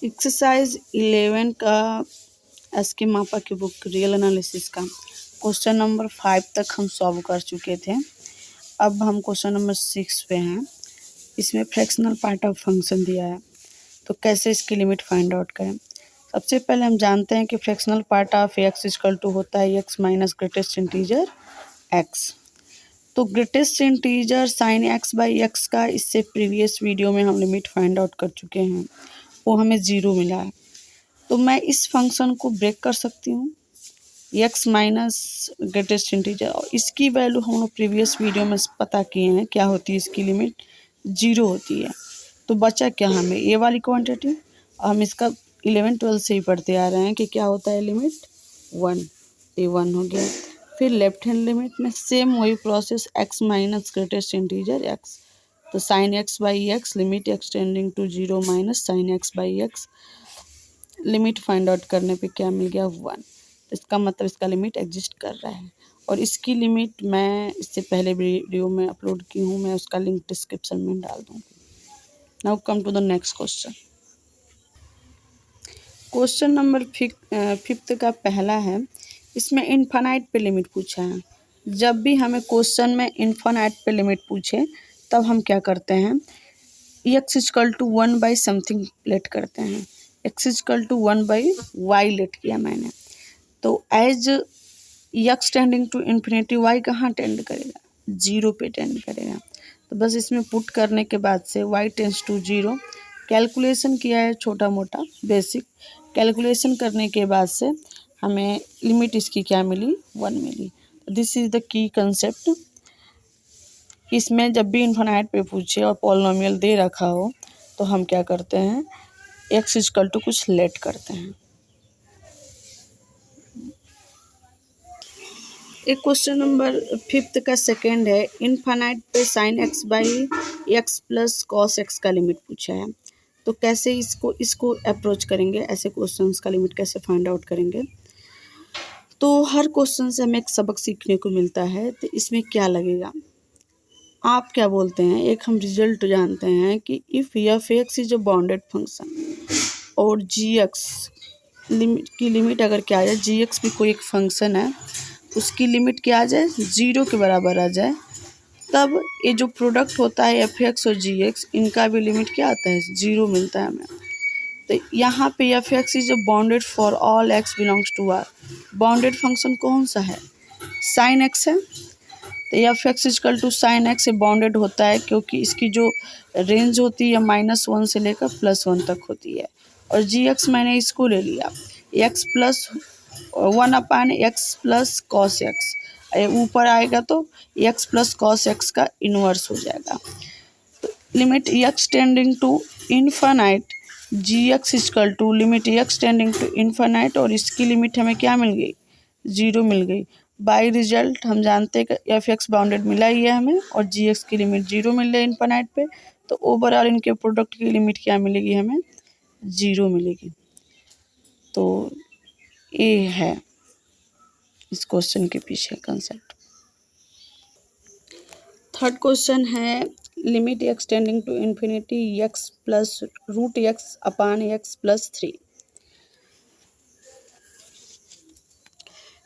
Exercise 11 का SK मापा की बुक रियल एनालिसिस का क्वेश्चन नंबर 5 तक हम सॉल्व कर चुके थे। अब हम क्वेश्चन नंबर 6 पे हैं। इसमें फ्रैक्शनल पार्ट ऑफ फंक्शन दिया है, तो कैसे इसकी लिमिट फाइंड आउट करें। सबसे पहले हम जानते हैं कि fractional part of x equal to होता है x minus greatest integer x. तो greatest integer sine x by x का इससे प्रीवियस वीडियो में हम लिमिट फाइंड आउट कर चुके हैं, वो हमें 0 मिला है। तो मैं इस फंक्शन को ब्रेक कर सकती हूँ एक्स माइनस ग्रेटेस्ट इंटीजर, और इसकी वैल्यू हम लोग प्रीवियस वीडियो में पता किए हैं क्या होती है, इसकी लिमिट 0 होती है। तो बचा क्या हमें ए वाली क्वांटिटी, हम इसका 11-12 से ही पढ़ते आ रहे हैं कि क्या होता है लिमिट 1, ए 1 हो गया। फिर लेफ्ट हैंड लिमिट में सेम वही process x minus greatest integer x, तो sine x by x limit extending to 0 minus sine x by x, limit find out करने पे क्या मिल गया 1। इसका मतलब इसका लिमिट एग्जिस्ट कर रहा है, और इसकी लिमिट मैं इससे पहले वीडियो में अपलोड की हूँ, मैं उसका लिंक डिस्क्रिप्शन में डाल दूँगी। Now come to the next question. Question number 5 का पहला है, इसमें इनफाइनाइट पे लिमिट पूछा है। जब भी हमें क्वेश्चन में इनफाइनाइट पे लिमिट पूछे तब हम क्या करते हैं, x equal to 1 by something let करते हैं। X equal to 1 by y let किया मैंने, तो as x tending to infinity y कहाँ टेंड करेगा, 0 पे टेंड करेगा। तो बस इसमें पुट करने के बाद से वाई टेंड्स टू 0, कैलकुलेशन किया है छोटा मोटा बेसिक, कैलकुलेशन करने के बाद से हमें लिमिट इसकी क्या मिली 1 मिली। This is the key concept. इसमें जब भी इन्फिनाइट पे पूछे और पॉलिनोमियल दे रखा हो तो हम क्या करते हैं, एक्स इक्वल टू कुछ लेट करते हैं। एक क्वेश्चन नंबर 5 का सेकेंड है, इनफाइनाइट पे sign x by x plus cos x का लिमिट पूछा है। तो कैसे इसको अप्रोच करेंगे, ऐसे क्वेश्चंस का लिमिट कैसे फाइंड आउट करेंगे। तो हर क्वेश्चन से हमें एक सबक सीखने को मिलता है, तो इसमें क्या लगेगा, आप क्या बोलते हैं। एक हम रिजल्ट जानते हैं कि if F x is a bounded function और जी एक्स की लिमिट अगर क्या आ जाए, जी एक्स भी कोई एक फंक्शन है, उसकी लिमिट क्या आ जाए 0 के बराबर आ जाए, तब ये जो प्रोडक्ट होता है एफ एक्स और जी एक्स, इनका भी लिमिट क्या आता है 0 मिलता है हमें। तो यहाँ पे f x is bounded for all x belongs to R. Bounded function कौन सा है, साइन एक्स है, तो f x is equal to sine x से बाउंडेड होता है, क्योंकि इसकी जो रेंज होती है -1 से लेकर +1 तक होती है। और जी एक्स मैंने इसको ले लिया x plus 1 upon x plus cos x, ऊपर आएगा तो एक्स प्लस कॉस एक्स का इन्वर्स हो जाएगा। Limit x tending to infinite g x is equal to limit x tending to infinite, और इसकी लिमिट हमें क्या मिल गई 0 मिल गई। बाई रिजल्ट हम जानते हैं कि एफ एक्स बाउंडेड मिला ही है हमें, और जी एक्स की लिमिट 0 मिल रही है इनफाइनाइट पे, तो ओवरऑल इनके प्रोडक्ट की लिमिट क्या मिलेगी हमें 0 मिलेगी। तो ये है इस क्वेश्चन के पीछे कंसेप्ट। थर्ड क्वेश्चन है, limit x tending to infinity x plus root x upon x plus 3।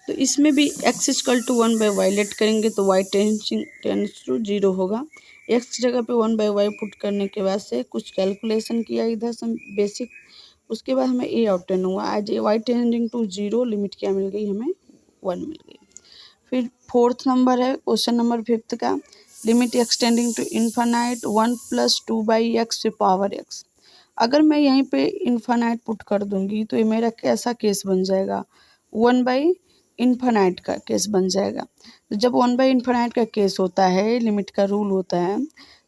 तो इसमें भी x equal to 1 by y let करेंगे तो वाई टेंड्स टू 0 होगा। एक्स की जगह पे 1 बाई वाई पुट करने के बाद से कुछ कैलकुलेशन किया इधर से बेसिक, उसके बाद हमें ए ऑप्टेन हुआ, आज वाई टेंडिंग टू 0 लिमिट क्या मिल गई हमें 1 मिल गई। फिर फोर्थ नंबर है क्वेश्चन नंबर 5 का, limit x tending to infinite 1 plus 2 by x to power x. अगर मैं यहीं पे इन्फाइनाइट पुट कर दूंगी तो ये मेरा कैसा केस बन जाएगा, 1 बाई इन्फाइनाइट का केस बन जाएगा। तो जब 1 बाई इन्फाइनाइट का केस होता है, लिमिट का रूल होता है,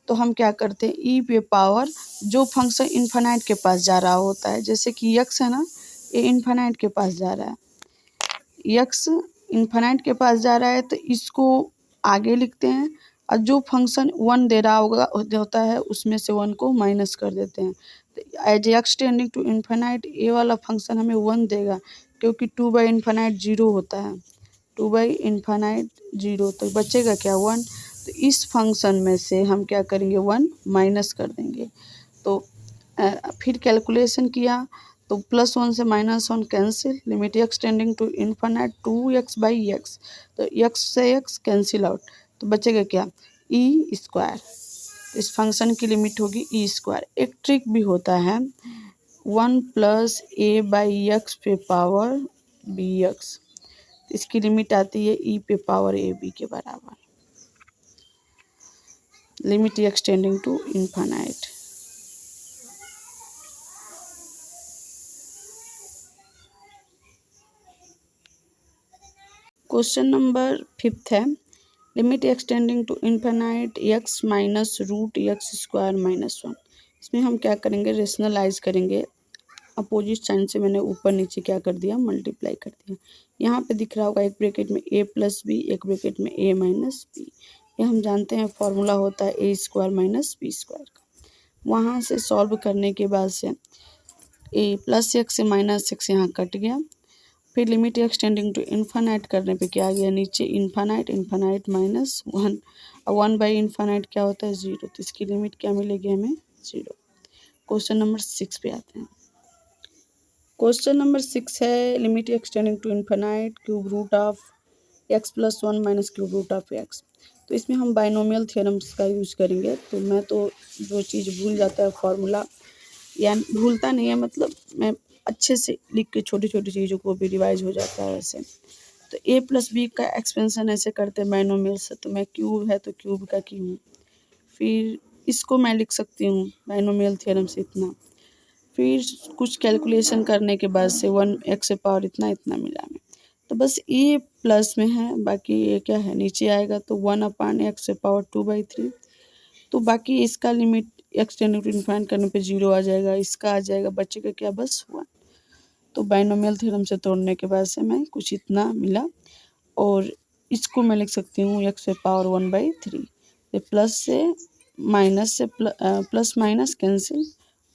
तो हम क्या करते हैं ई पे पावर जो फंक्शन इन्फाइनाइट के पास जा रहा होता है, जैसे कि यक्स है ना, ये इन्फाइनाइट के पास जा रहा है, यक्स इन्फाइनाइट के पास जा रहा है, तो इसको आगे लिखते हैं, और जो फंक्शन 1 दे रहा होता है उसमें से 1 को माइनस कर देते हैं। तो as x tending to infinite ये वाला फंक्शन हमें 1 देगा, क्योंकि 2 बाई इन्फाइनाइट 0 होता है, 2 बाई इन्फाइनाइट 0, तो बचेगा क्या 1। तो इस फंक्शन में से हम क्या करेंगे 1 माइनस कर देंगे। तो फिर कैलकुलेशन किया तो +1 से -1 cancel, limit x tending to infinite 2x/x, तो x से x कैंसिल आउट, तो बचेगा क्या, ई स्क्वायर। इस फंक्शन की लिमिट होगी ई स्क्वायर। एक ट्रिक भी होता है 1 + a/x पे पावर bx, इसकी लिमिट आती है ई पे पावर ab के बराबर, limit x tending to infinite. Question number 5 है, limit x tending to infinite x minus root x square -1। इसमें हम क्या करेंगे, रेशनलाइज करेंगे। अपोजिट साइन से मैंने ऊपर नीचे क्या कर दिया, मल्टीप्लाई कर दिया। यहाँ पे दिख रहा होगा एक ब्रैकेट में a + b, एक ब्रैकेट में a - b। ये हम जानते हैं फॉर्मूला होता है a² - b² का। वहाँ से सॉल्व करने के बाद से a +x से -x यहाँ कट गया। फिर limit x tending to infinite करने पे क्या आ गया, नीचे इन्फिनिट -1, और 1/∞ क्या होता है, 0, तो इसकी लिमिट क्या मिलेगी हमें, 0। क्वेश्चन नंबर 6 पे आते हैं। क्वेश्चन नंबर 6 है, limit x tending to infinite cube root of x + 1 - cube root of x। तो इसमें हम बाइनोमियल थ्योरम्स का यूज करेंगे। तो मैं तो जो चीज़ भूल जाता है फॉर्मूला, या भूलता नहीं है, मतलब मैं अच्छे से लिख के छोटी छोटी चीज़ों को भी रिवाइज हो जाता है ऐसे। तो a + b का एक्सपेंशन ऐसे करते हैं बाइनोमियल से, तो मैं क्यूब है तो क्यूब का की हूँ। फिर इसको मैं लिख सकती हूँ बाइनोमियल थ्योरम से इतना। फिर कुछ कैलकुलेशन करने के बाद से 1x पावर इतना इतना मिला हमें। तो बस ये प्लस में है, बाकी ये क्या है नीचे आएगा, तो 1/x पावर 2/3। तो बाकी इसका limit x tending to infinite करने पे 0 आ जाएगा, इसका आ जाएगा, बचेगा क्या, बस 1। तो बाइनोमियल थ्योरम से तोड़ने के बाद से मैं कुछ इतना मिला, और इसको मैं लिख सकती हूँ x पावर 1/3। ये प्लस से माइनस से प्लस माइनस कैंसिल,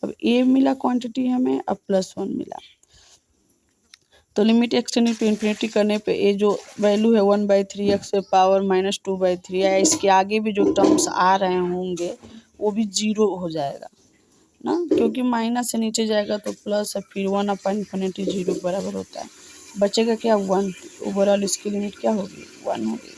अब a मिला क्वांटिटी हमें, अब +1 मिला। तो limit x tending to infinity करने पे ए जो वैल्यू है 1/3 x पावर -2/3 या इसके आगे भी जो टर्म्स आ रहे होंगे वो भी 0 हो जाएगा ना, क्योंकि माइनस से नीचे जाएगा तो प्लस, और फिर 1/∞ 0 के बराबर होता है। बचेगा क्या, 1। ओवरऑल इसकी लिमिट क्या होगी, 1 होगी।